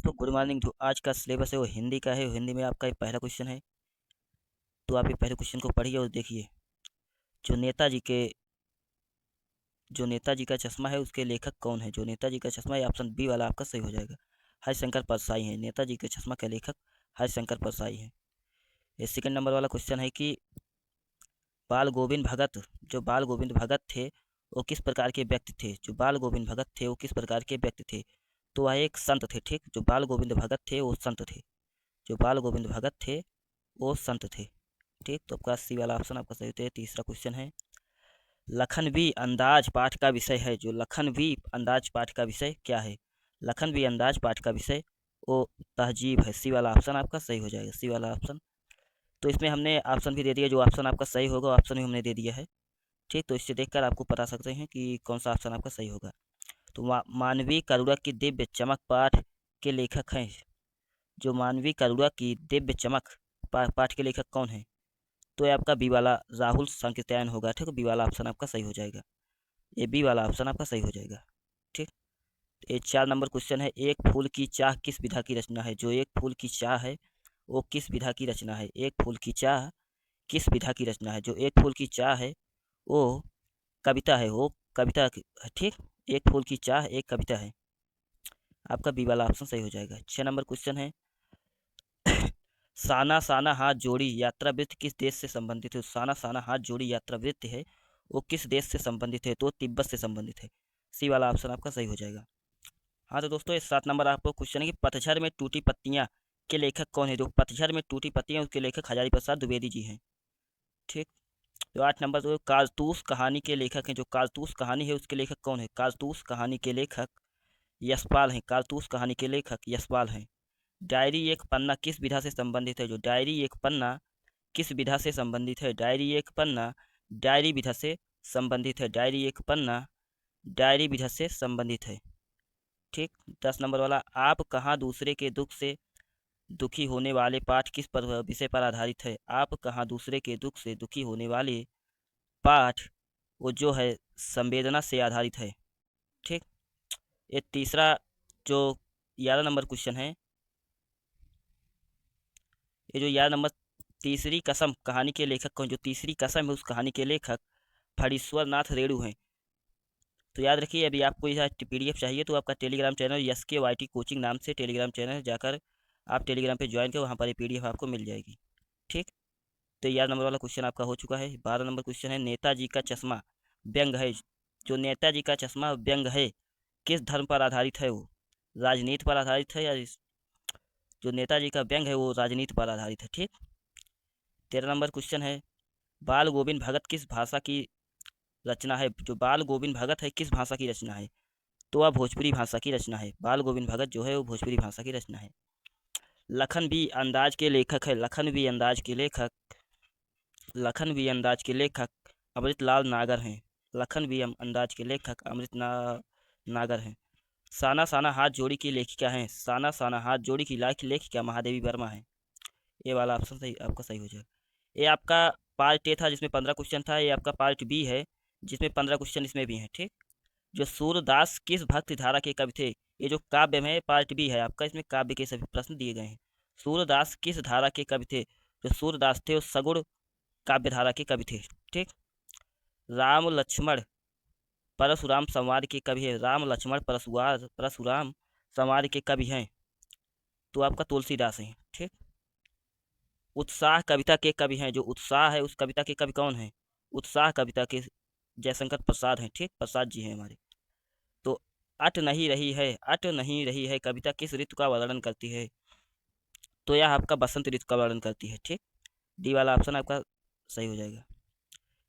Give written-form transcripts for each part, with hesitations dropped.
दोस्तों good morning. जो आज का सिलेबस है वो हिंदी का है। हिंदी में आपका ये पहला क्वेश्चन है, तो आप ये पहले क्वेश्चन को पढ़िए और देखिए। जो नेताजी का चश्मा है उसके लेखक कौन है? जो नेताजी का चश्मा है, ऑप्शन बी वाला आपका सही हो जाएगा। हरिशंकर परसाई है। नेताजी के चश्मा के लेखक हरिशंकर परसाई है। ये सेकंड नंबर वाला क्वेश्चन है कि बाल गोविंद भगत, जो बाल गोविंद भगत थे वो किस प्रकार के व्यक्ति थे? जो बाल गोविंद भगत थे वो किस प्रकार के व्यक्ति थे? तो वह एक संत थे। ठीक, जो बाल गोविंद भगत थे वो संत थे। जो बाल गोविंद भगत थे वो संत थे। ठीक, तो आपका सी वाला ऑप्शन आपका सही होता है। तीसरा क्वेश्चन है, लखनवी अंदाज पाठ का विषय है। जो लखनवी अंदाज पाठ का विषय क्या है? लखनवी अंदाज पाठ का विषय वो तहजीब है। सी वाला ऑप्शन आपका सही हो जाएगा। सी वाला ऑप्शन, तो इसमें हमने ऑप्शन भी दे दिया। जो ऑप्शन आपका सही होगा ऑप्शन भी हमने दे दिया है। ठीक, तो इससे देखकर आपको बता सकते हैं कि कौन सा ऑप्शन आपका सही होगा। तो मानवी करुणा की दिव्य चमक पाठ के लेखक हैं। जो मानवी करुणा की दिव्य चमक पाठ के लेखक कौन है? तो ये आपका बी वाला राहुल सांकृत्यायन होगा। ठीक, बी वाला ऑप्शन आपका सही हो जाएगा। ये बी वाला ऑप्शन आपका सही हो जाएगा। ठीक, ये 4 नंबर क्वेश्चन है, एक फूल की चाह किस विधा की रचना है? जो एक फूल की चाह है वो किस विधा की रचना है? एक फूल की चाह किस विधा की रचना है? जो एक फूल की चाह है वो कविता है। वो कविता ठीक, एक फूल की चाह एक कविता है। आपका बी वाला ऑप्शन सही हो जाएगा। 6 नंबर क्वेश्चन है, साना साना हाथ जोड़ी यात्रा वृत्त किस देश से संबंधित है? साना साना हाथ जोड़ी यात्रा वृत्त है वो किस देश से संबंधित है? तो तिब्बत से संबंधित है। सी वाला ऑप्शन आपका सही हो जाएगा। हाँ, तो दोस्तों ये 7 नंबर आपको क्वेश्चन है कि पतझड़ में टूटी पत्तियां के लेखक कौन है? जो पतझड़ में टूटी पत्तियां उसके लेखक हजारी प्रसाद द्विवेदी जी हैं। ठीक, तो 8 नंबर तो कारतूस कहानी के लेखक हैं। जो कारतूस कहानी है उसके लेखक कौन है? कारतूस कहानी के लेखक यशपाल हैं। कारतूस कहानी के लेखक यशपाल हैं। डायरी एक पन्ना किस विधा से संबंधित है? जो डायरी एक पन्ना किस विधा से संबंधित है? डायरी एक पन्ना डायरी विधा से संबंधित है। डायरी एक पन्ना डायरी विधा से संबंधित है। ठीक, 10 नंबर वाला, आप कहाँ दूसरे के दुख से दुखी होने वाले पाठ किस पर विषय पर आधारित है? आप कहाँ दूसरे के दुख से दुखी होने वाले पाठ वो जो है संवेदना से आधारित है। ठीक, ये तीसरा जो 11 नंबर क्वेश्चन है, ये जो 11 नंबर तीसरी कसम कहानी के लेखक कौन? जो तीसरी कसम है उस कहानी के लेखक फणीश्वर नाथ रेणु हैं। तो याद रखिए, अभी आपको यह PDF चाहिए तो आपका टेलीग्राम चैनल SKYT कोचिंग नाम से टेलीग्राम चैनल जाकर आप टेलीग्राम पे ज्वाइन करें, वहाँ पर ये PDF आपको मिल जाएगी। ठीक, तो 11 नंबर वाला क्वेश्चन आपका हो चुका है। 12 नंबर क्वेश्चन है, नेताजी का चश्मा व्यंग है। जो नेताजी का चश्मा व्यंग है किस धर्म पर आधारित है? वो राजनीति पर आधारित है, या जो नेताजी का व्यंग है वो राजनीति पर आधारित है। ठीक, 13 नंबर क्वेश्चन है, बाल गोविंद भगत किस भाषा की रचना है? जो बाल गोविंद भगत है किस भाषा की रचना है? तो वह भोजपुरी भाषा की रचना है। बाल गोविंद भगत जो है वो भोजपुरी भाषा की रचना है। लखनवी अंदाज के लेखक है। लखनवी अंदाज के लेखक अमृतलाल नागर हैं। लखनवी अंदाज के लेखक नागर हैं। साना साना हाथ जोड़ी की लेखिका हैं। साना साना हाथ जोड़ी की लेखिका महादेवी वर्मा है। ये वाला ऑप्शन सही आपका सही हो जाएगा। ये आपका पार्ट ए था जिसमें 15 क्वेश्चन था। ये आपका पार्ट बी है जिसमें 15 क्वेश्चन इसमें भी हैं। ठीक, जो सूरदास किस भक्ति धारा के कवि थे? ये जो काव्य में पार्ट बी है आपका, इसमें काव्य के सभी प्रश्न दिए गए हैं। सूरदास किस धारा के कवि थे? जो सूरदास थे वो सगुण काव्य धारा के कवि थे। ठीक, राम लक्ष्मण परशुराम संवाद के कवि है। राम लक्ष्मण परशुराम संवाद के कवि हैं तो आपका तुलसीदास हैं। ठीक, उत्साह कविता के कवि हैं। जो उत्साह है उस कविता के कवि कौन हैं? उत्साह कविता के जयशंकर प्रसाद हैं। ठीक, प्रसाद जी हैं हमारे। तो अट नहीं रही है कविता किस ऋतु का वर्णन करती है? तो यह आपका बसंत ऋतु का वर्णन करती है। ठीक, डी वाला ऑप्शन आपका सही हो जाएगा।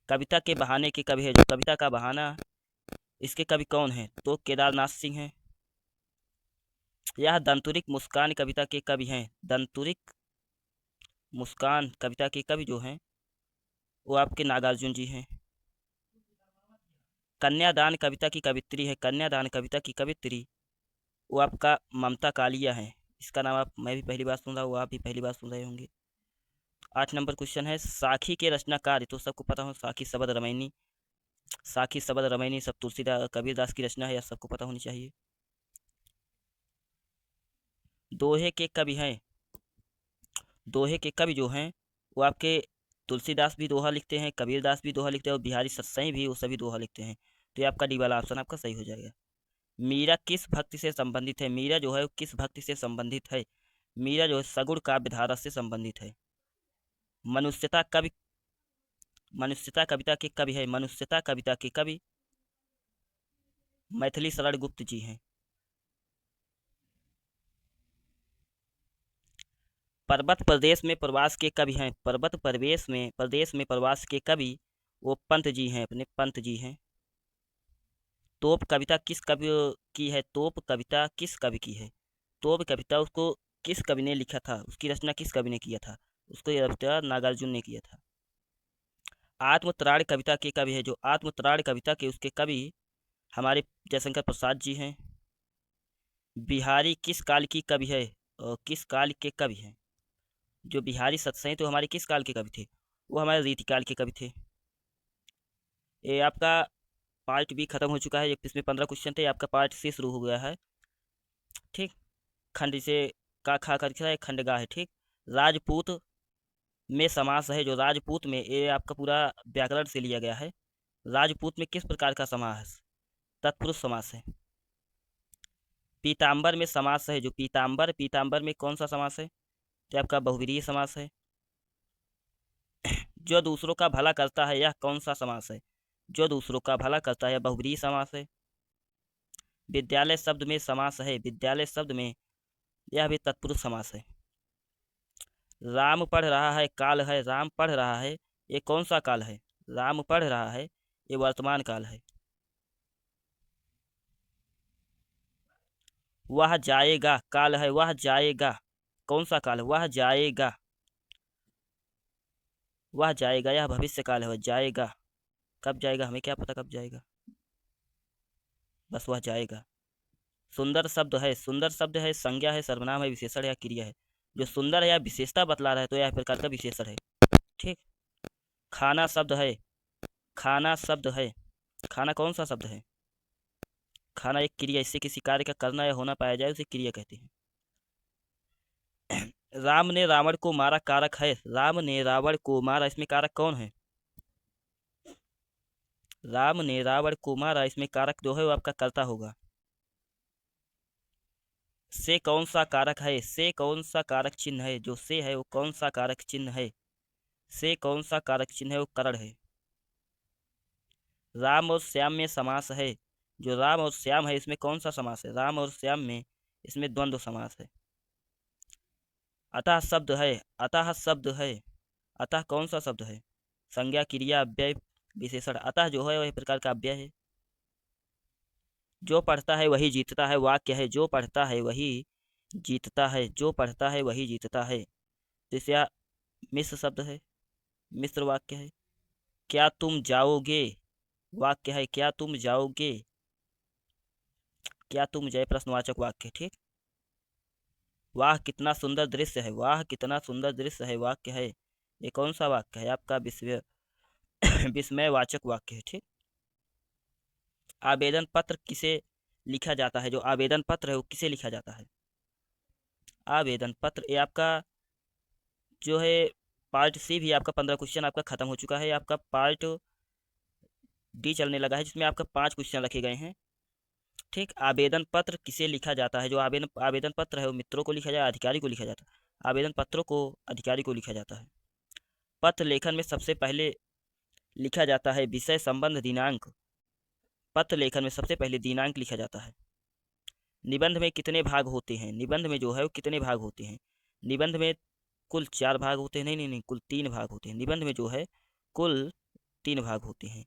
कविता के बहाने के कवि है। जो कविता का बहाना इसके कवि कौन है? तो केदारनाथ सिंह हैं। यह दंतुरिक मुस्कान कविता के कवि हैं। दंतुरिक मुस्कान कविता के कवि जो हैं वो आपके नागार्जुन जी हैं। कन्यादान कविता की कवित्री है। कन्यादान कविता की कवित्री वो आपका ममता कालिया है। इसका नाम मैं भी पहली बार सुन रहा हूँ, आप भी पहली बार सुन रहे होंगे। 8 नंबर क्वेश्चन है, साखी के रचनाकार, तो सबको पता हो साखी शबद रमैनी सब तुलसीदास कबीरदास की रचना है, या सबको पता होनी चाहिए। दोहे के कवि हैं, दोहे के कवि जो हैं वो आपके तुलसीदास भी दोहा लिखते हैं, कबीरदास भी दोहा लिखते हैं और बिहारी सत्सई भी, वो सभी दोहा लिखते हैं। तो ये आपका डी वाला ऑप्शन आपका सही हो जाएगा। मीरा किस भक्ति से संबंधित है? मीरा जो है वो किस भक्ति से संबंधित है? मीरा जो है सगुण काव्य धारा से संबंधित है। मनुष्यता कवि, मनुष्यता कविता के कवि है, मनुष्यता कविता के कवि मैथिली शरण गुप्त जी हैं। पर्वत प्रदेश में प्रवास के कवि हैं, पर्वत प्रदेश में प्रवास के कवि वो पंत जी हैं, अपने पंत जी हैं। तोप कविता किस कवि की है? तोप कविता किस कवि की है? तोप कविता उसको किस कवि ने लिखा था? उसकी रचना किस कवि ने किया था? उसको ये रचना नागार्जुन ने किया था। आत्मत्राण कविता के कवि है, जो आत्मत्राण कविता के उसके कवि हमारे जयशंकर प्रसाद जी हैं। बिहारी किस काल की कवि है और किस काल के कवि हैं? जो बिहारी सत्सई तो हमारे किस काल के कवि थे? वो हमारे रीतिकाल के कवि थे। ये आपका पार्ट बी खत्म हो चुका है, इसमें 15 क्वेश्चन थे, आपका पार्ट सी शुरू हो गया है। ठीक, खंड से का खा करके खंड गा है। ठीक, राजपूत में समास है, जो राजपूत में, ये आपका पूरा व्याकरण से लिया गया है। राजपूत में किस प्रकार का समास? तत्पुरुष समास है। पीताम्बर में समास है, जो पीताम्बर, पीताम्बर में कौन सा समास है? तो आपका बहुव्रीहि समास है। जो दूसरों का भला करता है, यह कौन सा समास है? जो दूसरों का भला करता है, यह बहुव्रीहि समास है। विद्यालय शब्द में समास है, विद्यालय शब्द में, यह भी तत्पुरुष समास है। राम पढ़ रहा है काल है, राम पढ़ रहा है, ये कौन सा काल है? राम पढ़ रहा है, ये वर्तमान काल है। वह जाएगा काल है, वह जाएगा, कौन सा काल है? वह जाएगा, वह जाएगा, यह भविष्य काल है। वह जाएगा, कब जाएगा हमें क्या पता कब जाएगा, बस वह जाएगा। सुंदर शब्द है, सुंदर शब्द है, संज्ञा है, सर्वनाम है, विशेषण या क्रिया है। जो सुंदर है या विशेषता बतला रहा है तो यह प्रकार का विशेषण है। ठीक, खाना शब्द है, खाना शब्द है, खाना कौन सा शब्द है? खाना एक क्रिया, इससे किसी कार्य का करना या होना पाया जाए उसे क्रिया कहते हैं। राम ने रावण को मारा कारक है, राम ने रावण को मारा, इसमें कारक कौन है? राम ने रावण को मारा, इसमें कारक जो है वो आपका कर्ता होगा। से कौन सा कारक है? से कौन सा कारक चिन्ह है? जो से है वो कौन सा कारक चिन्ह है? से कौन सा कारक चिन्ह है? वो करण है। राम और श्याम में समास है, जो राम और श्याम है इसमें कौन सा समास है? राम और श्याम में इसमें द्वंद्व समास है। अतः शब्द है, अतः शब्द है, अतः कौन सा शब्द है? संज्ञा, क्रिया, अव्यय, विशेषण। अतः जो है वह प्रकार का अव्यय है। जो पढ़ता है वही जीतता है, वाक्य है। जो पढ़ता है वही जीतता है, जो पढ़ता है वही जीतता है। तो इससे मिश्र शब्द है, मिश्र वाक्य है। क्या तुम जाओगे, वाक्य है। क्या तुम जाओगे, क्या तुम जाए, प्रश्नवाचक वाक्य। ठीक, वाह कितना सुंदर दृश्य है, वाह कितना सुंदर दृश्य है, वाक्य है। ये कौन सा वाक्य है? आपका विस्मयवाचक वाक्य है। ठीक, आवेदन पत्र किसे लिखा जाता है? जो आवेदन पत्र है वो किसे लिखा जाता है? आवेदन पत्र, ये आपका जो है पार्ट सी भी आपका 15 क्वेश्चन आपका खत्म हो चुका है। आपका पार्ट डी चलने लगा है, जिसमें आपका 5 क्वेश्चन रखे गए हैं। ठीक, आवेदन पत्र किसे लिखा जाता है? जो आवेदन पत्र है वो मित्रों को लिखा जाए, अधिकारी को लिखा जाता है। आवेदन पत्रों को अधिकारी को लिखा जाता है। पत्र लेखन में सबसे पहले लिखा जाता है विषय, संबंध, दिनांक। पत्र लेखन में सबसे पहले दिनांक लिखा जाता है। निबंध में कितने भाग होते हैं? निबंध में जो है वो कितने भाग होते हैं? निबंध में कुल 4 भाग होते हैं। नहीं नहीं नहीं, कुल 3 भाग होते हैं। निबंध में जो है कुल 3 भाग होते हैं।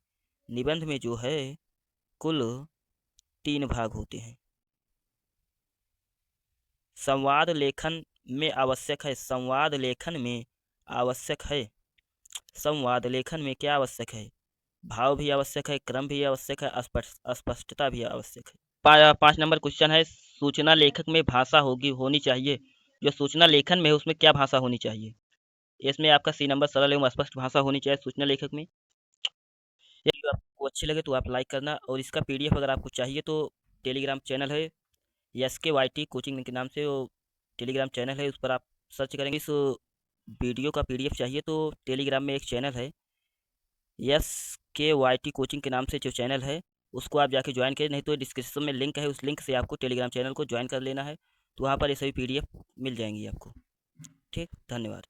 निबंध में जो है कुल 3 भाग होते हैं। संवाद लेखन में आवश्यक है, संवाद लेखन में आवश्यक है। संवाद लेखन में क्या आवश्यक है? भाव भी आवश्यक है, क्रम भी आवश्यक है, स्पष्टता भी आवश्यक है। 5 नंबर क्वेश्चन है, सूचना लेखक में भाषा होनी चाहिए। जो सूचना लेखन में है उसमें क्या भाषा होनी चाहिए? इसमें आपका सी नंबर सरल एवं स्पष्ट भाषा होनी चाहिए सूचना लेखक में। यदि आपको अच्छी लगे तो आप लाइक करना, और इसका PDF अगर आपको चाहिए तो टेलीग्राम चैनल है SKYT कोचिंग के नाम से, वो टेलीग्राम चैनल है उस पर आप सर्च करेंगे। इस वीडियो का PDF चाहिए तो टेलीग्राम में एक चैनल है SKYT कोचिंग के नाम से जो चैनल है उसको आप जाके ज्वाइन करें, नहीं तो डिस्क्रिप्शन में लिंक है, उस लिंक से आपको टेलीग्राम चैनल को ज्वाइन कर लेना है, तो वहाँ पर ये सभी PDF मिल जाएंगी आपको। ठीक, धन्यवाद।